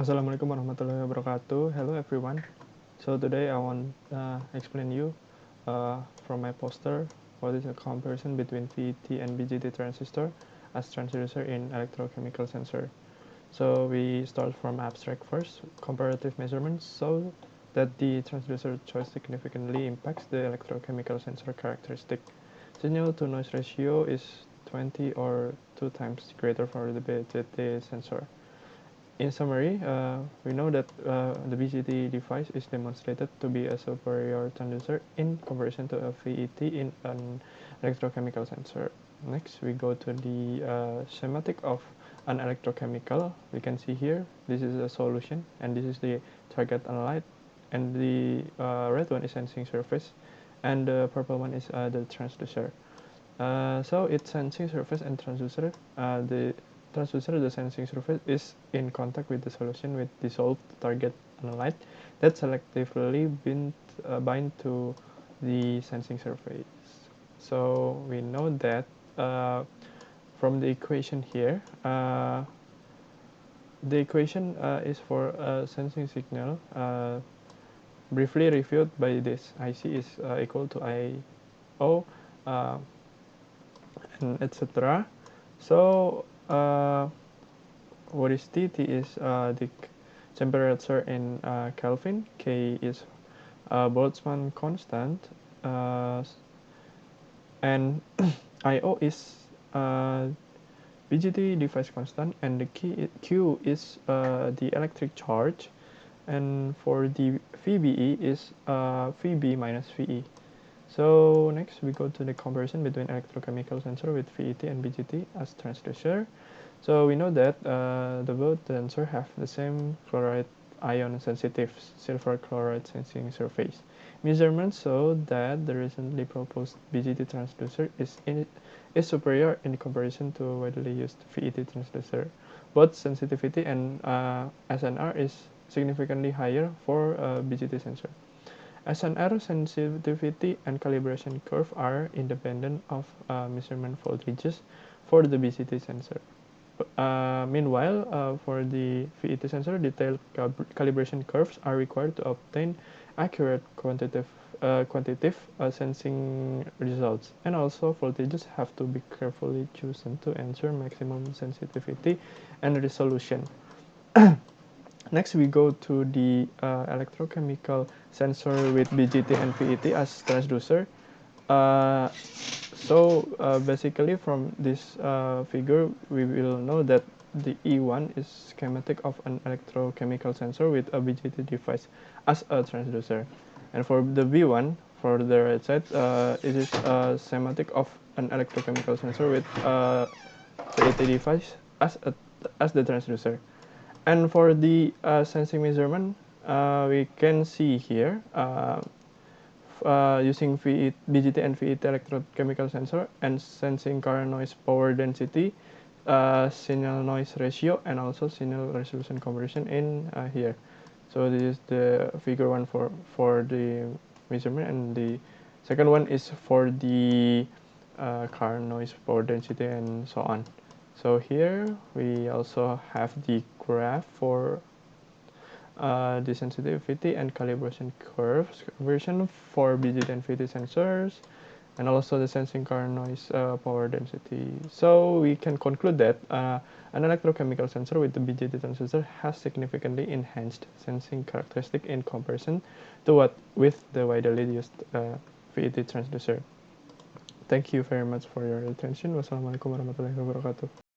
Assalamualaikum warahmatullahi wabarakatuh. Hello everyone. So today I want explain you from my poster what is a comparison between VET and BJT transistor as transducer in electrochemical sensor. So we start from abstract first, comparative measurements, so that the transducer choice significantly impacts the electrochemical sensor characteristic. Signal to noise ratio is 20 or 2 times greater for the BJT sensor. In summary, we know that the BCT device is demonstrated to be a superior transducer in comparison to a VET in an electrochemical sensor. Next, we go to the schematic of an electrochemical. We can see here, this is a solution, and this is the target analyte, and the red one is sensing surface, and the purple one is the transducer. So its sensing surface and transducer, the transducer, the sensing surface, is in contact with the solution with dissolved target analyte that selectively bind to the sensing surface. So we know that from the equation here, the equation is for a sensing signal, briefly reviewed by this. IC is equal to IO, and etc. So what is T? T is the temperature in Kelvin. K is Boltzmann constant, and IO is BGT device constant, and the Q is the electric charge, and for the VBE is VB minus VE. So next we go to the comparison between electrochemical sensor with VET and BGT as transducer. So we know that the both sensor have the same chloride ion sensitive silver chloride sensing surface. Measurements show that the recently proposed BGT transducer is superior in comparison to widely used VET transducer. Both sensitivity and SNR is significantly higher for BGT sensor. SNR sensitivity and calibration curve are independent of measurement voltages for the BCT sensor. Meanwhile, for the VET sensor, detailed calibration curves are required to obtain accurate quantitative sensing results, and also voltages have to be carefully chosen to ensure maximum sensitivity and resolution. Next, we go to the electrochemical sensor with BGT and VET as transducer. Basically from this figure, we will know that the E1 is schematic of an electrochemical sensor with a BGT device as a transducer. And for the B1, for the right side, it is a schematic of an electrochemical sensor with a VET device as the transducer. And for the sensing measurement, we can see here using BGT and VET electrochemical sensor and sensing current noise power density, signal noise ratio, and also signal resolution conversion in here. So this is the figure one for the measurement, and the second one is for the current noise power density and so on. So here we also have the graph for the sensitivity and calibration curves conversion for BGT and VT sensors, and also the sensing current noise power density. So we can conclude that an electrochemical sensor with the BGT transducer has significantly enhanced sensing characteristic in comparison to what with the widely used VET transducer. Thank you very much for your attention. Wassalamualaikum warahmatullahi wabarakatuh.